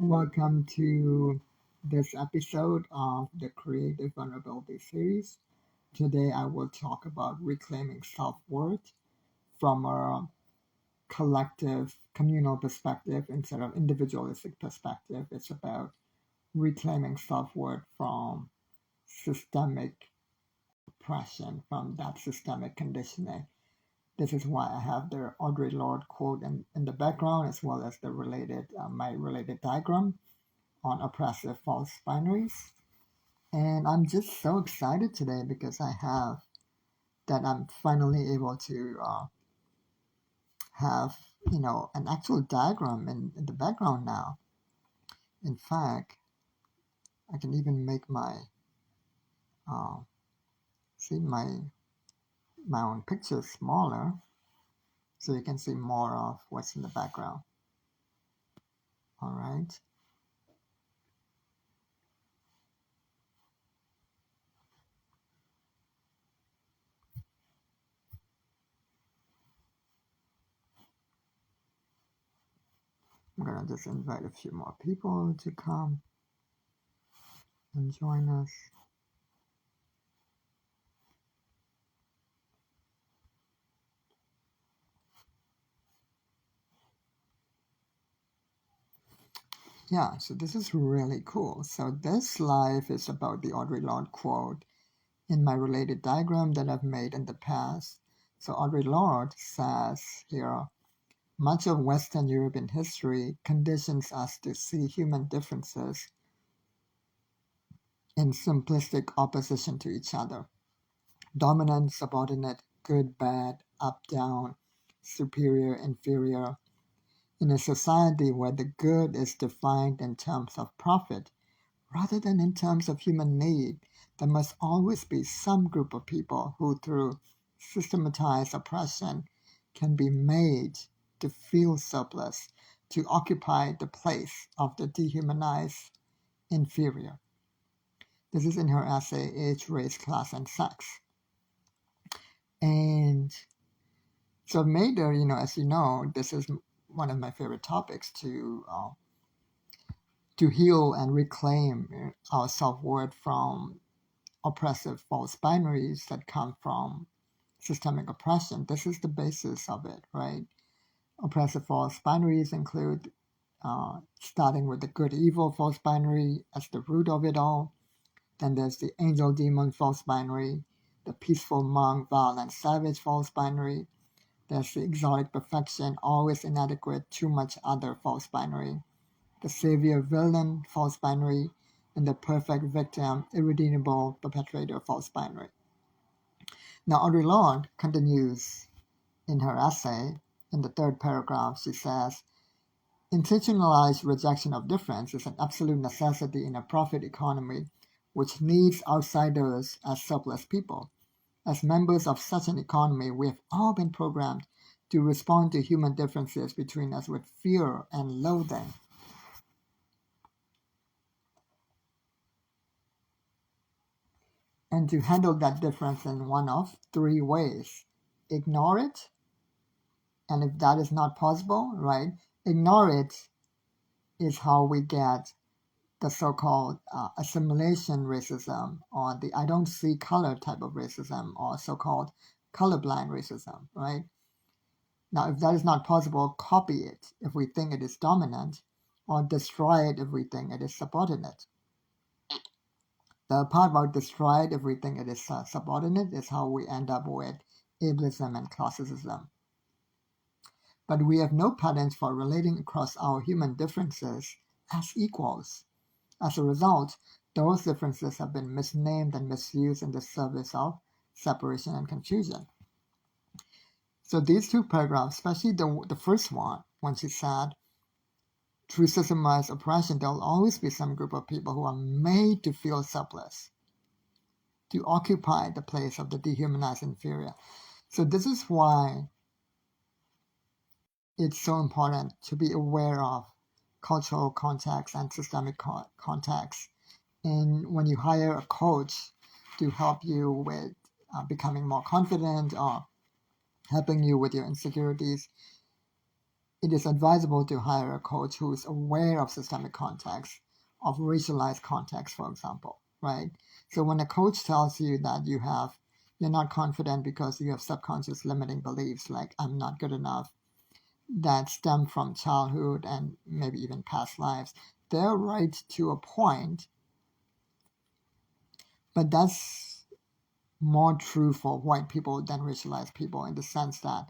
Welcome to this episode of the Creative Vulnerability series. Today, I will talk about reclaiming self worth from a collective, communal perspective instead of individualistic perspective. It's about reclaiming self worth from systemic oppression, from that systemic conditioning. This is why I have the Audre Lorde quote in the background, as well as the my related diagram on oppressive false binaries. And I'm just so excited today because I'm finally able to have, an actual diagram in the background now. In fact, I can even make uh, see my own picture smaller so you can see more of what's in the background. All right. I'm gonna just invite a few more people to come and join us. Yeah, so this is really cool. So this live is about the Audre Lorde quote in my related diagram that I've made in the past. So Audre Lorde says here, much of Western European history conditions us to see human differences in simplistic opposition to each other. Dominant, subordinate, good, bad, up, down, superior, inferior. In a society where the good is defined in terms of profit rather than in terms of human need, there must always be some group of people who, through systematized oppression, can be made to feel surplus, to occupy the place of the dehumanized inferior. This is in her essay, Age, Race, Class, and Sex. And so Mader, as you know, this is one of my favorite topics to heal and reclaim our self-worth from oppressive false binaries that come from systemic oppression. This is the basis of it, right? Oppressive false binaries include starting with the good evil false binary as the root of it all. Then there's the angel demon false binary, the peaceful monk violent savage false binary. There's the exotic perfection, always inadequate, too much other false binary, the savior villain false binary, and the perfect victim, irredeemable perpetrator false binary. Now, Audre Lorde continues in her essay. In the third paragraph, she says, intentionalized rejection of difference is an absolute necessity in a profit economy which needs outsiders as surplus people. As members of such an economy, we have all been programmed to respond to human differences between us with fear and loathing. And to handle that difference in one of three ways: ignore it, and if that is not possible, right, ignore it is how we get the so-called assimilation racism, or the I don't see color type of racism, or so-called colorblind racism, right? Now, if that is not possible, copy it if we think it is dominant, or destroy it if we think it is subordinate. The part about destroy it if we think it is subordinate is how we end up with ableism and classicism. But we have no patterns for relating across our human differences as equals. As a result, those differences have been misnamed and misused in the service of separation and confusion. So these two paragraphs, especially the first one, when she said, through systemized oppression, there will always be some group of people who are made to feel surplus, to occupy the place of the dehumanized inferior. So this is why it's so important to be aware of cultural context and systemic context. And when you hire a coach to help you with becoming more confident or helping you with your insecurities, it is advisable to hire a coach who is aware of systemic context, of racialized context, for example, right? So when a coach tells you that you're not confident because you have subconscious limiting beliefs like I'm not good enough that stem from childhood and maybe even past lives, they're right to a point, but that's more true for white people than racialized people in the sense that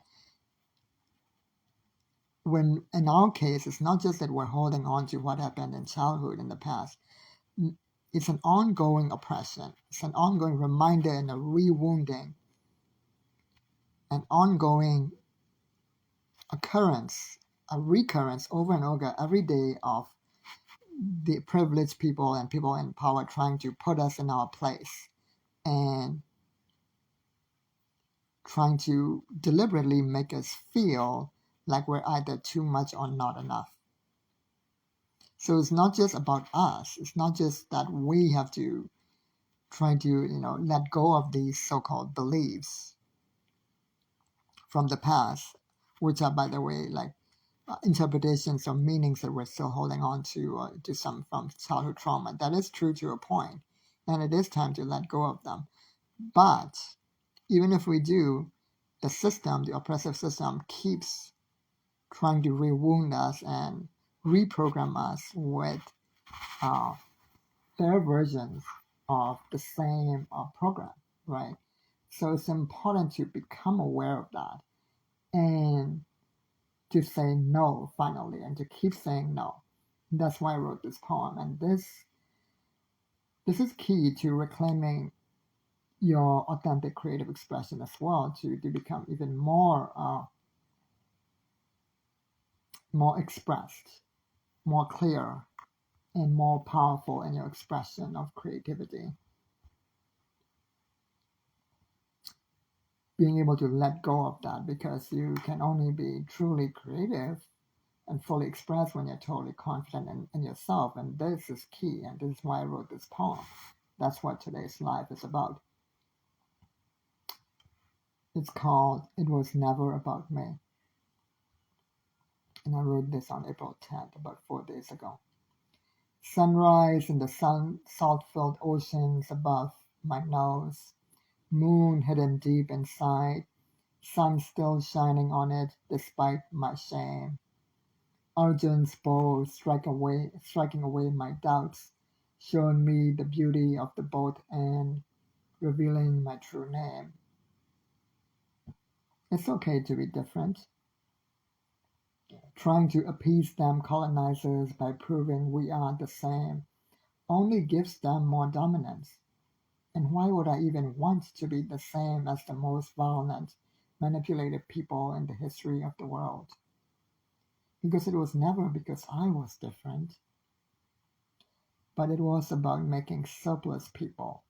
when in our case, it's not just that we're holding on to what happened in childhood in the past. It's an ongoing oppression. It's an ongoing reminder and a rewounding, an ongoing occurrence, a recurrence over and over every day of the privileged people and people in power trying to put us in our place and trying to deliberately make us feel like we're either too much or not enough. So it's not just about us. It's not just that we have to try to, let go of these so-called beliefs from the past, which are, by the way, like interpretations or meanings that we're still holding on to some from childhood trauma. That is true to a point, and it is time to let go of them. But even if we do, the system, the oppressive system, keeps trying to rewound us and reprogram us with uh, their versions of the same program, right? So it's important to become aware of that and to say no finally and to keep saying no. That's why I wrote this poem. And this is key to reclaiming your authentic creative expression as well, to become even more expressed, more clear, and more powerful in your expression of creativity. Being able to let go of that because you can only be truly creative and fully express when you're totally confident in yourself. And this is key. And this is why I wrote this poem. That's what today's life is about. It's called It Was Never About Me. And I wrote this on April 10th, about 4 days ago. Sunrise in the salt-filled oceans above my nose. Moon hidden deep inside. Sun still shining on it despite my shame. Arjun's bow striking away my doubts, showing me the beauty of the boat and revealing my true name. It's okay to be different. Trying to appease them colonizers by proving we are the same only gives them more dominance. And why would I even want to be the same as the most violent, manipulated people in the history of the world? Because it was never because I was different, but it was about making surplus people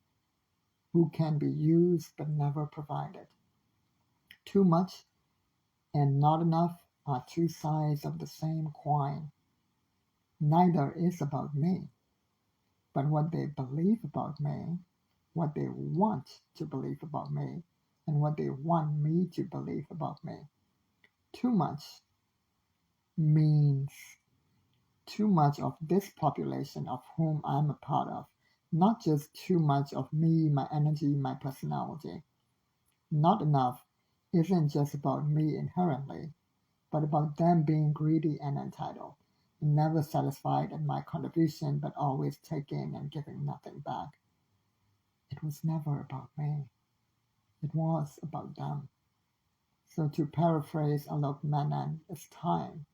who can be used but never provided. Too much and not enough are two sides of the same coin. Neither is about me, but what they believe about me, what they want to believe about me, and what they want me to believe about me. Too much means too much of this population of whom I'm a part of, not just too much of me, my energy, my personality. Not enough isn't just about me inherently, but about them being greedy and entitled, never satisfied at my contribution, but always taking and giving nothing back. It was never about me. It was about them. So to paraphrase Alok Menon, it's time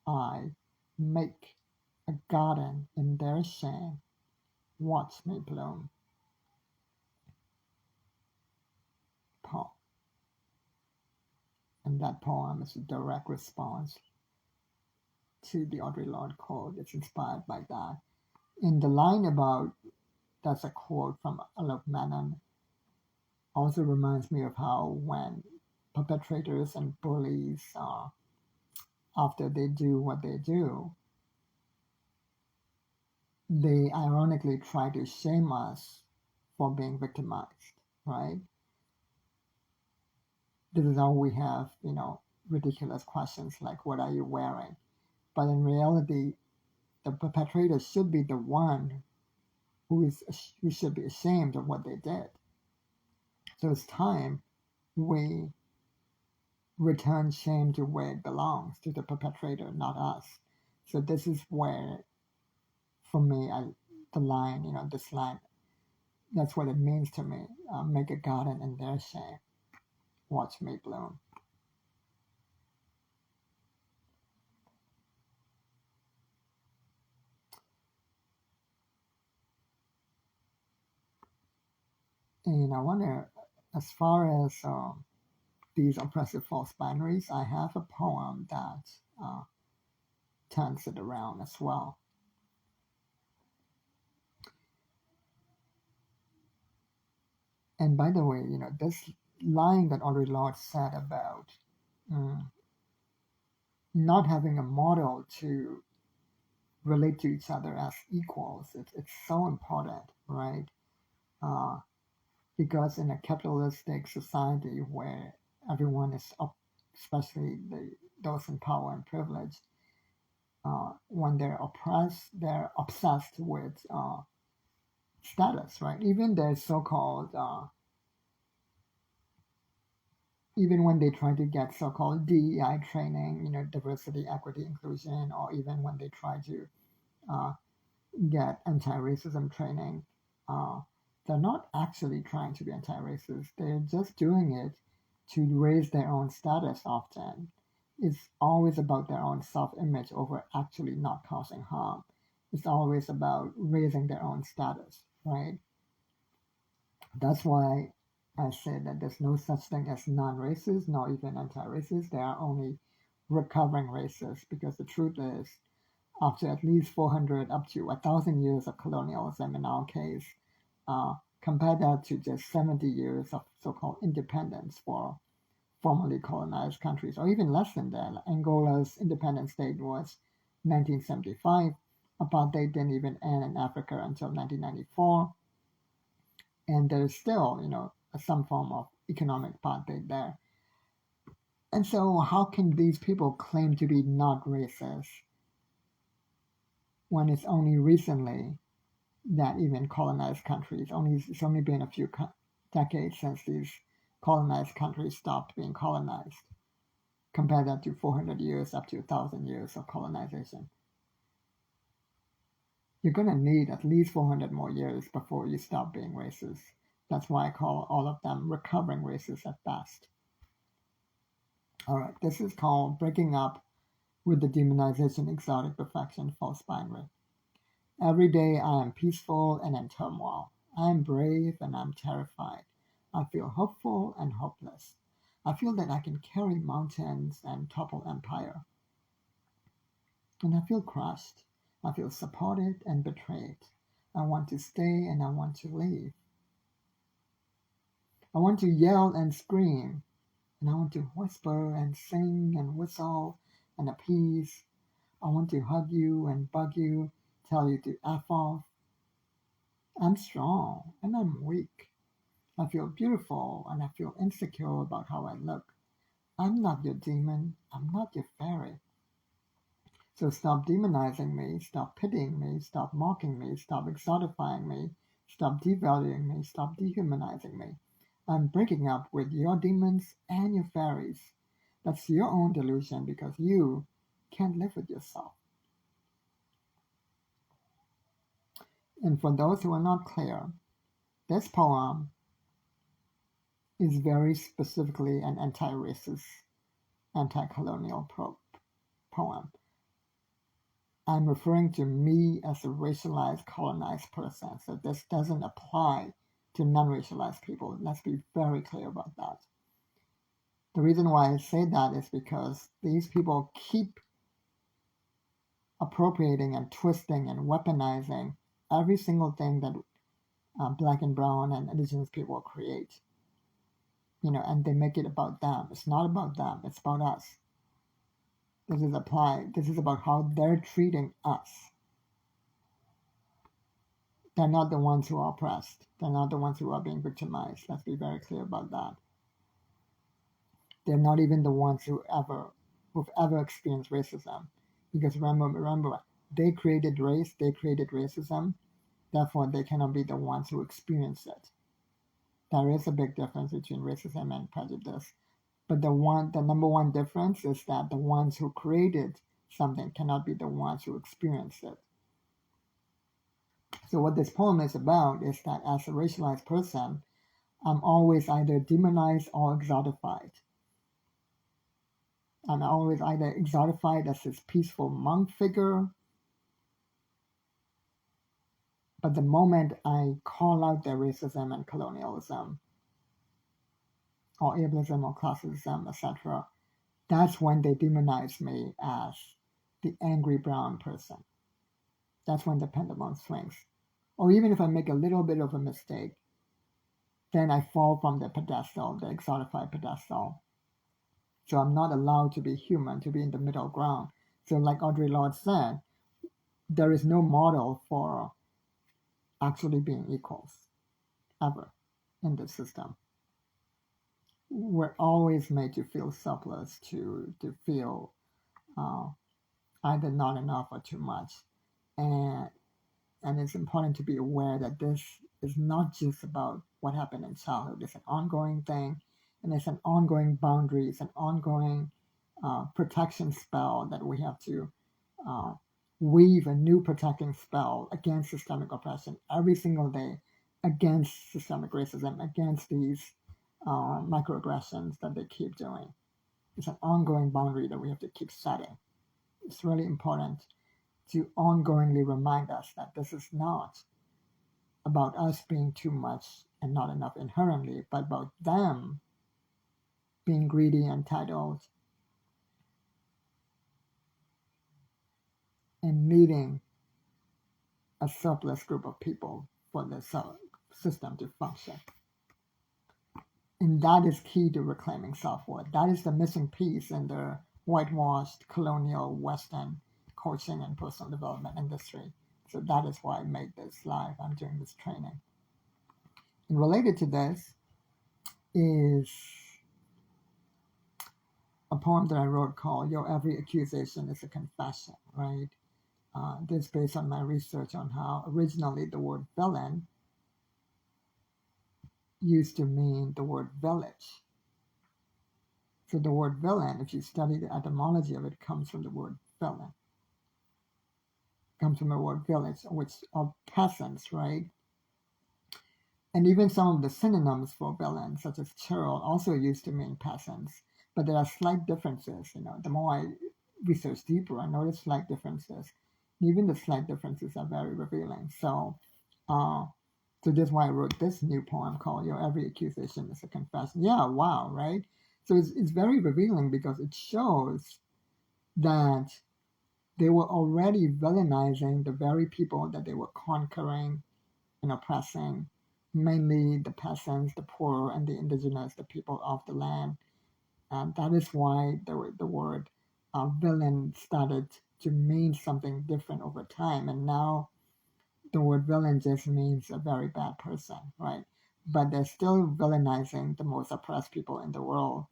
I make a garden in their shame. Watch me bloom. Poem. And that poem is a direct response to the Audre Lorde quote. It's inspired by that. In the line about, that's a quote from Alok Menon, also reminds me of how when perpetrators and bullies, after they do what they do, they ironically try to shame us for being victimized, right? This is how we have, ridiculous questions like, what are you wearing? But in reality, the perpetrator should be the one who should be ashamed of what they did. So it's time we return shame to where it belongs, to the perpetrator, not us. So this is where, for me, the line, this line, that's what it means to me. Make a garden in their shame. Watch me bloom. And I wonder, as far as these oppressive false binaries, I have a poem that turns it around as well. And by the way, this line that Audre Lorde said about mm, not having a model to relate to each other as equals, it's so important, right? Uh, because in a capitalistic society where everyone is up, especially those in power and privilege, when they're oppressed, they're obsessed with status, right? Even their so-called, even when they try to get so-called DEI training, diversity, equity, inclusion, or even when they try to uh, get anti-racism training, uh, they're not actually trying to be anti-racist. They're just doing it to raise their own status often. It's always about their own self-image over actually not causing harm. It's always about raising their own status, right? That's why I say that there's no such thing as non-racist, nor even anti-racist. There are only recovering racists, because the truth is, after at least 400 up to 1,000 years of colonialism in our case, compare that to just 70 years of so-called independence for formerly colonized countries, or even less than that. Angola's independence date was 1975. Apartheid didn't even end in Africa until 1994. And there's still, some form of economic apartheid there. And so how can these people claim to be not racist when it's only recently that even colonized countries, it's only been a few decades since these colonized countries stopped being colonized. Compare that to 400 years up to 1,000 years of colonization. You're going to need at least 400 more years before you stop being racist. That's why I call all of them recovering racists at best. All right, this is called Breaking Up with the Demonization, Exotic Perfection, False Binary. Every day I am peaceful and in turmoil. I am brave and I'm terrified. I feel hopeful and hopeless. I feel that I can carry mountains and topple empire. And I feel crushed. I feel supported and betrayed. I want to stay and I want to leave. I want to yell and scream. And I want to whisper and sing and whistle and appease. I want to hug you and bug you, tell you to F off. I'm strong and I'm weak. I feel beautiful and I feel insecure about how I look. I'm not your demon. I'm not your fairy. So stop demonizing me, stop pitying me, stop mocking me, stop exotifying me, stop devaluing me, stop dehumanizing me. I'm breaking up with your demons and your fairies. That's your own delusion because you can't live with yourself. And for those who are not clear, this poem is very specifically an anti-racist, anti-colonial poem. I'm referring to me as a racialized, colonized person, so this doesn't apply to non-racialized people. Let's be very clear about that. The reason why I say that is because these people keep appropriating and twisting and weaponizing every single thing that black and brown and indigenous people create. And they make it about them. It's not about them, it's about us. This is about how they're treating us. They're not the ones who are oppressed. They're not the ones who are being victimized. Let's be very clear about that. they're not even the ones who've ever experienced racism. Because remember, they created race, they created racism, therefore they cannot be the ones who experience it. There is a big difference between racism and prejudice. But the number one difference is that the ones who created something cannot be the ones who experience it. So what this poem is about is that as a racialized person, I'm always either demonized or exotified. I'm always either exotified as this peaceful monk figure, but the moment I call out their racism and colonialism, or ableism or classism, etc., that's when they demonize me as the angry brown person. That's when the pendulum swings. Or even if I make a little bit of a mistake, then I fall from the pedestal, the exotified pedestal. So I'm not allowed to be human, to be in the middle ground. So like Audre Lorde said, there is no model for actually being equals, ever, in this system. We're always made to feel selfless, to feel uh, either not enough or too much. And and it's important to be aware that this is not just about what happened in childhood. It's an ongoing thing, and it's an ongoing boundary. It's an ongoing protection spell that we have to uh, weave a new protecting spell against systemic oppression every single day, against systemic racism, against these microaggressions that they keep doing. It's an ongoing boundary that we have to keep setting. It's really important to ongoingly remind us that this is not about us being too much and not enough inherently, but about them being greedy, entitled, and needing a surplus group of people for the system to function. And that is key to reclaiming self-worth. That is the missing piece in the whitewashed colonial Western coaching and personal development industry. So that is why I made this live. I'm doing this training. And related to this is a poem that I wrote called Your Every Accusation is a Confession, right? This is based on my research on how originally the word villain used to mean the word village. So the word villain, if you study the etymology of it, comes from the word villain. Comes from the word village, which are peasants, right? And even some of the synonyms for villain, such as churl, also used to mean peasants. But there are slight differences. The more I research deeper, I notice slight differences. Even the slight differences are very revealing. So this is why I wrote this new poem called Your Every Accusation is a Confession. Yeah, wow, right? So it's very revealing because it shows that they were already villainizing the very people that they were conquering and oppressing, mainly the peasants, the poor, and the indigenous, the people of the land. And that is why the word villain started to mean something different over time. And now the word villain just means a very bad person, right? But they're still villainizing the most oppressed people in the world,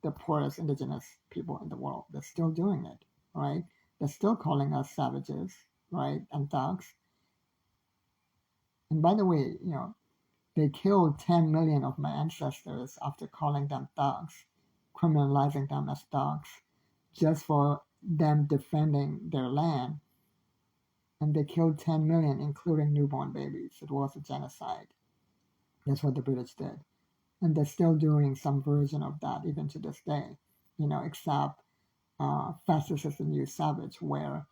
the poorest indigenous people in the world. They're still doing it, right? They're still calling us savages, right? And thugs. And by the way, they killed 10 million of my ancestors after calling them thugs, criminalizing them as thugs, just for them defending their land. And they killed 10 million, including newborn babies. It was a genocide. That's what the British did. And they're still doing some version of that even to this day, except fascist is the new savage, where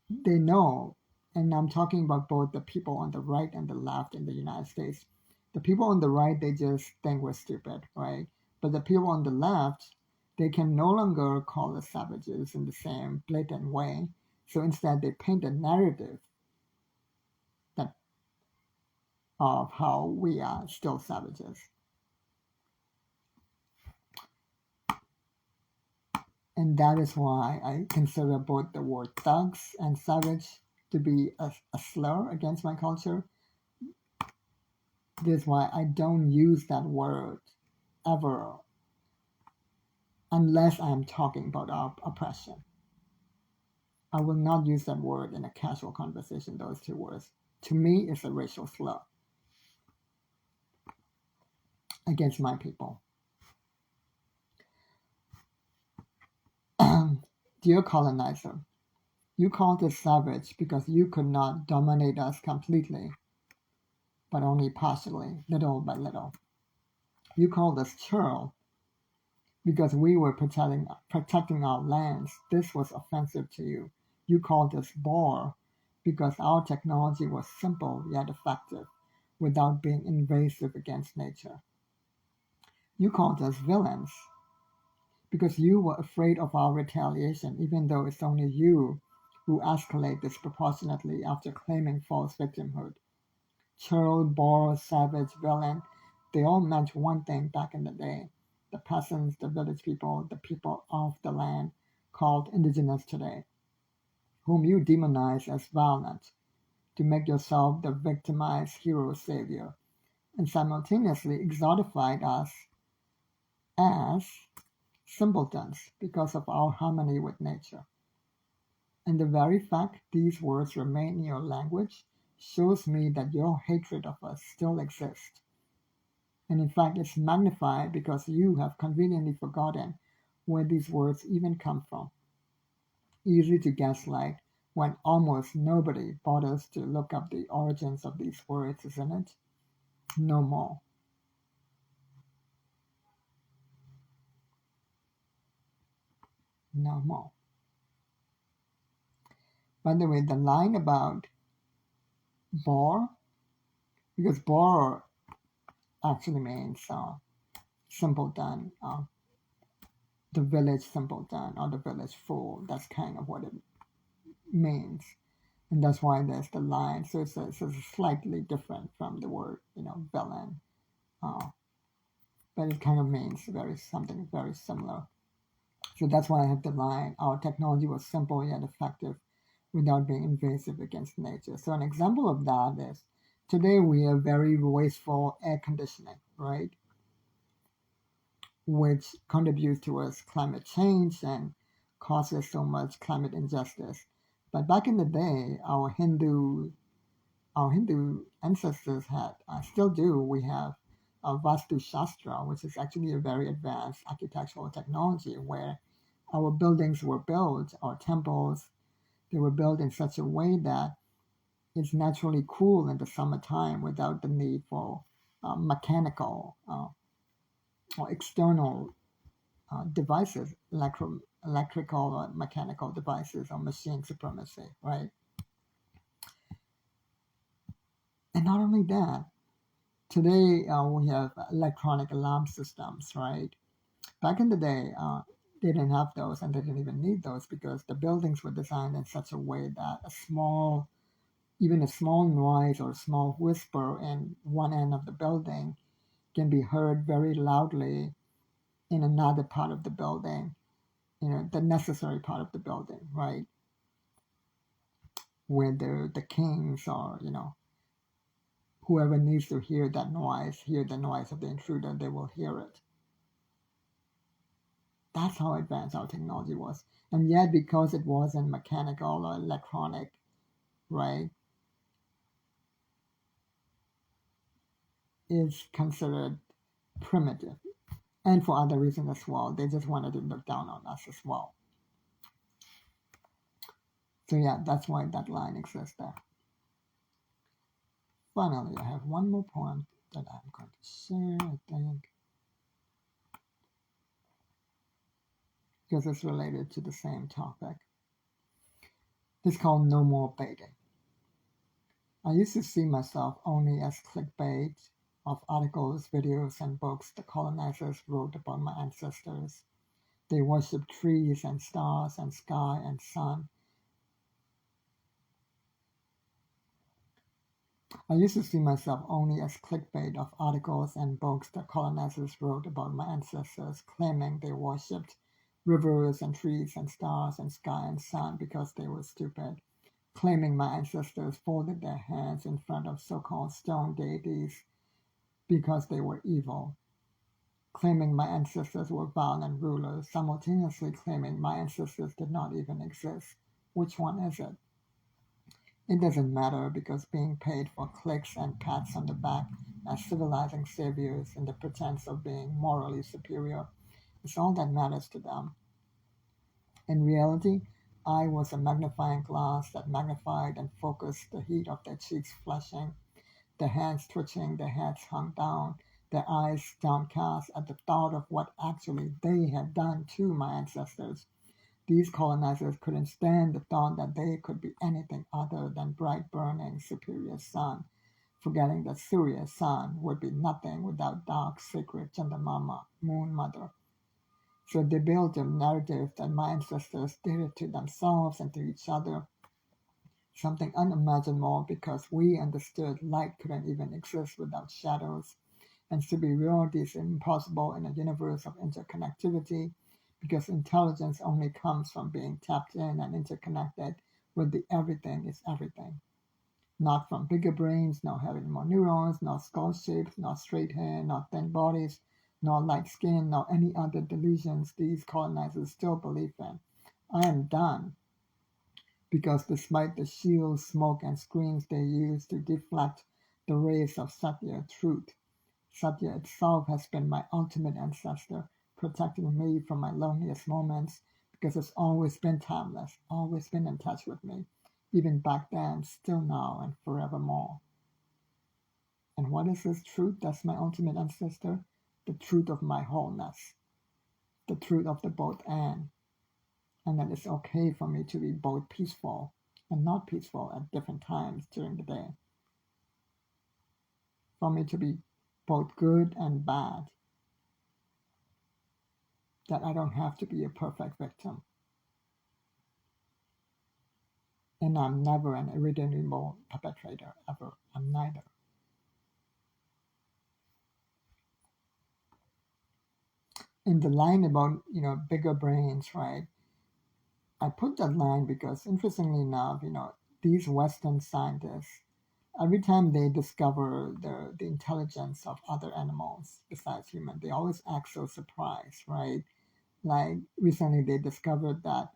they know, and I'm talking about both the people on the right and the left in the United States. The people on the right, they just think we're stupid, right? But the people on the left, they can no longer call us savages in the same blatant way. So instead, they paint a narrative that of how we are still savages. And that is why I consider both the word thugs and savage to be a slur against my culture. This is why I don't use that word ever unless I'm talking about our oppression. I will not use that word in a casual conversation, those two words. To me, it's a racial slur against my people. Dear colonizer, you called us savage because you could not dominate us completely, but only partially, little by little. You called us churl because we were protecting our lands. This was offensive to you. You called us boor because our technology was simple yet effective, without being invasive against nature. You called us villains because you were afraid of our retaliation, even though it's only you who escalate disproportionately after claiming false victimhood. Churl, boor, savage, villain, they all meant one thing back in the day. The peasants, the village people, the people of the land, called indigenous today, whom you demonize as violent to make yourself the victimized hero savior, and simultaneously exotified us as simpletons because of our harmony with nature. And the very fact these words remain in your language shows me that your hatred of us still exists. And in fact, it's magnified because you have conveniently forgotten where these words even come from. Easy to gaslight when almost nobody bothers to look up the origins of these words, isn't it? No more. No more. By the way, the line about boor, because boor actually means simpleton, the village simpleton or the village fool. That's kind of what it means. And that's why there's the line. So it's slightly different from the word, villain. Uh, but it kind of means something very similar. So that's why I have the line, our technology was simple yet effective without being invasive against nature. So an example of that is today we have very wasteful air conditioning, right? Which contributes towards climate change and causes so much climate injustice. But back in the day, our Hindu ancestors had, still do, we have Vastu Shastra, which is actually a very advanced architectural technology where our buildings were built, our temples, they were built in such a way that it's naturally cool in the summertime without the need for mechanical or external devices, electrical or mechanical devices or machine supremacy, right? And not only that, today we have electronic alarm systems, right? Back in the day, they didn't have those and they didn't even need those because the buildings were designed in such a way that even a small noise or a small whisper in one end of the building can be heard very loudly in another part of the building, the necessary part of the building, right? Where the kings or, whoever needs to hear the noise of the intruder, they will hear it. That's how advanced our technology was. And yet, because it wasn't mechanical or electronic, right, is considered primitive. And for other reasons as well. They just wanted to look down on us as well. So yeah, that's why that line exists there. Finally, I have one more poem that I'm going to share, I think, because it's related to the same topic. It's called No More Baiting. I used to see myself only as clickbait of articles, videos, and books the colonizers wrote about my ancestors. They worshipped trees and stars and sky and sun. I used to see myself only as clickbait of articles and books the colonizers wrote about my ancestors, claiming they worshipped rivers and trees and stars and sky and sun because they were stupid, claiming my ancestors folded their hands in front of so-called stone deities because they were evil. claiming my ancestors were violent rulers, simultaneously claiming my ancestors did not even exist. Which one is it? It doesn't matter because being paid for clicks and pats on the back as civilizing saviors in the pretense of being morally superior is all that matters to them. In reality, I was a magnifying glass that magnified and focused the heat of their cheeks flushing, their hands twitching, their heads hung down, their eyes downcast at the thought of what actually they had done to my ancestors. These colonizers couldn't stand the thought that they could be anything other than bright burning superior sun, forgetting that Surya's sun would be nothing without dark sacred Chandamama, moon mother. So they built a narrative that my ancestors did it to themselves and to each other, something unimaginable because we understood light couldn't even exist without shadows, and superiority is impossible in a universe of interconnectivity because intelligence only comes from being tapped in and interconnected with the everything is everything. Not from bigger brains, nor having more neurons, nor skull shapes, nor straight hair, nor thin bodies, nor light skin, nor any other delusions these colonizers still believe in. I am done because despite the shields, smoke, and screens they use to deflect the rays of Satya truth, Satya itself has been my ultimate ancestor, protecting me from my loneliest moments because it's always been timeless, always been in touch with me, even back then, still now, and forevermore. And what is this truth that's my ultimate ancestor? The truth of my wholeness, the truth of the both and that it's okay for me to be both peaceful and not peaceful at different times during the day, for me to be both good and bad, that I don't have to be a perfect victim. And I'm never an irredeemable perpetrator, ever. I'm neither. In the line about, bigger brains, right? I put that line because interestingly enough, these Western scientists, every time they discover the intelligence of other animals besides human, they always act so surprised, right? Like recently they discovered that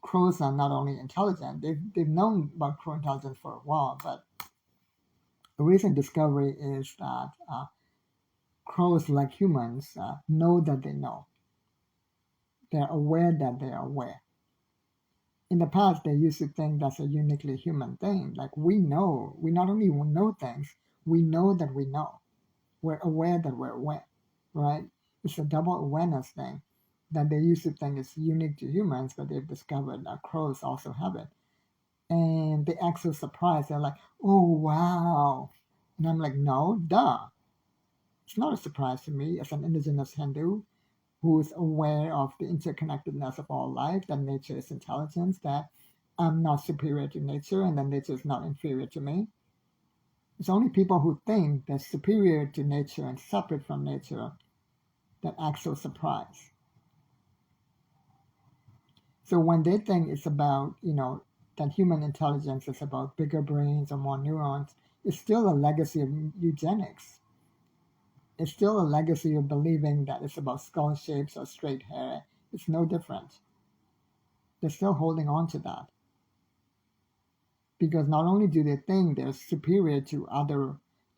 crows are not only intelligent, they've known about crow intelligence for a while, but a recent discovery is that crows, like humans, know that they know. They're aware that they are aware. In the past, they used to think that's a uniquely human thing. Like we know, we not only know things, we know that we know. We're aware that we're aware, right? It's a double awareness thing that they used to think is unique to humans, but they've discovered that crows also have it. And they act so surprised. They're like, oh, wow. And I'm like, no, duh. It's not a surprise to me as an indigenous Hindu who is aware of the interconnectedness of all life, that nature is intelligence, that I'm not superior to nature and that nature is not inferior to me. It's only people who think they're superior to nature and separate from nature that act so surprised. So when they think it's about, that human intelligence is about bigger brains or more neurons, it's still a legacy of eugenics. It's still a legacy of believing that it's about skull shapes or straight hair. It's no different. They're still holding on to that. Because not only do they think they're superior to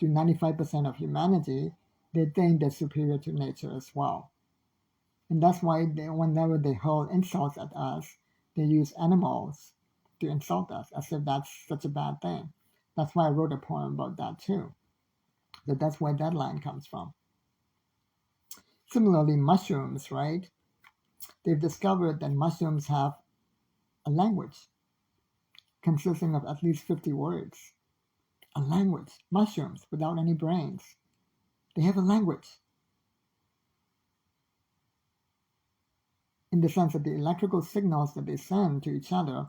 95% of humanity, they think they're superior to nature as well. And that's why whenever they hurl insults at us, they use animals to insult us as if that's such a bad thing. That's why I wrote a poem about that too. So that's where that line comes from. Similarly, mushrooms, right? They've discovered that mushrooms have a language consisting of at least 50 words. A language. Mushrooms without any brains. They have a language. In the sense that the electrical signals that they send to each other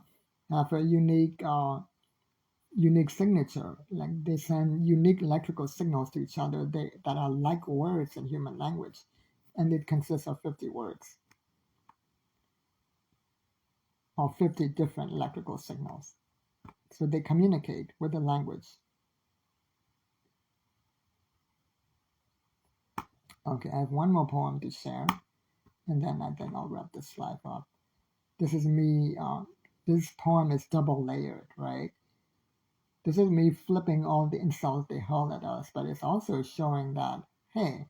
have a unique signature. Like they send unique electrical signals to each other that are like words in human language. And it consists of 50 words or 50 different electrical signals. So they communicate with the language. Okay, I have one more poem to share, and then I'll wrap this live up. This is me. This poem is double layered, right? This is me flipping all the insults they hurl at us, but it's also showing that, hey,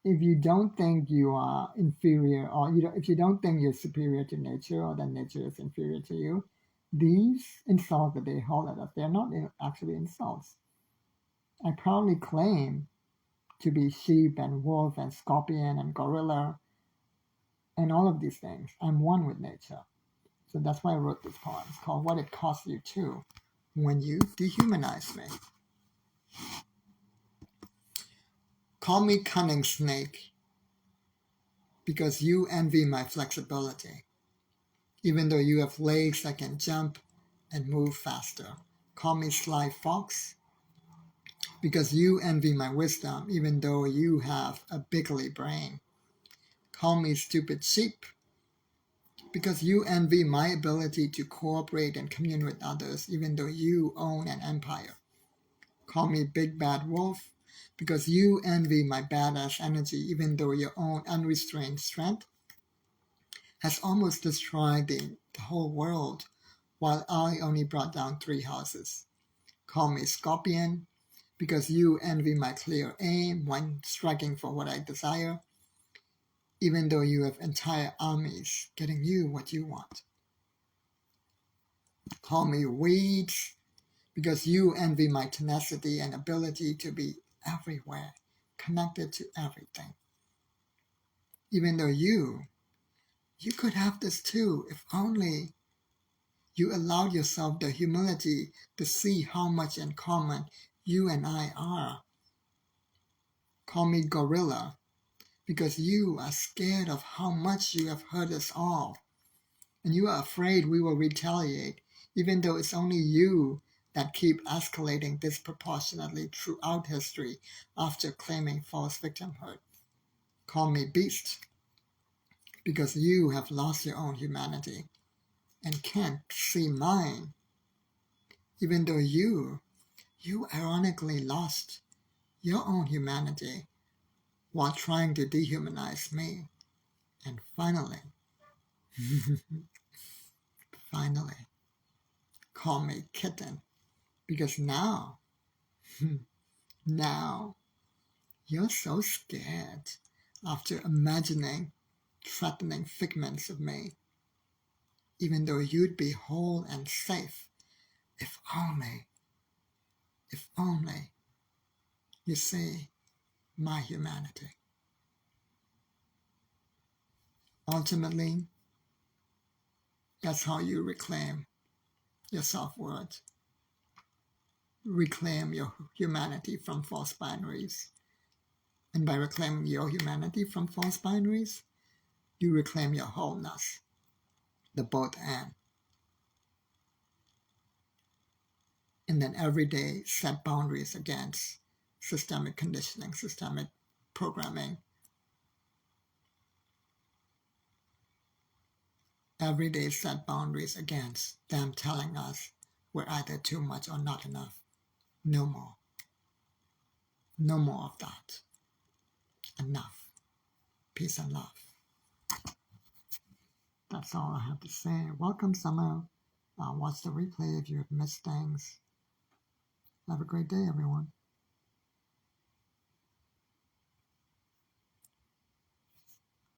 if you don't think you are inferior, or if you don't think you're superior to nature, or that nature is inferior to you, these insults that they hurl at us, they're not actually insults. I proudly claim to be sheep and wolf and scorpion and gorilla and all of these things. I'm one with nature. So that's why I wrote this poem. It's called What It Costs You To When You Dehumanize Me. Call me cunning snake because you envy my flexibility, even though you have legs that can jump and move faster. Call me sly fox because you envy my wisdom, even though you have a bigly brain. Call me stupid sheep because you envy my ability to cooperate and commune with others, even though you own an empire. Call me big bad wolf because you envy my badass energy, even though your own unrestrained strength has almost destroyed the whole world, while I only brought down 3 houses. Call me scorpion because you envy my clear aim when striking for what I desire, even though you have entire armies getting you what you want. Call me weeds because you envy my tenacity and ability to be everywhere, connected to everything. Even though you could have this too, if only you allowed yourself the humility to see how much in common you and I are. Call me gorilla because you are scared of how much you have hurt us all, and you are afraid we will retaliate, even though it's only you that keep escalating disproportionately throughout history after claiming false victimhood. Call me beast because you have lost your own humanity and can't see mine, even though you ironically lost your own humanity while trying to dehumanize me. And finally, finally, call me kitten because now you're so scared after imagining threatening figments of me, even though you'd be whole and safe if only you see my humanity. Ultimately, that's how you reclaim your self-worth, reclaim your humanity from false binaries. And by reclaiming your humanity from false binaries, you reclaim your wholeness, the both and then every day set boundaries against systemic conditioning, systemic programming. Every day set boundaries against them telling us we're either too much or not enough. No more. No more of that. Enough. Peace and love. That's all I have to say. Welcome, Summer. Watch the replay if you have missed things. Have a great day, everyone.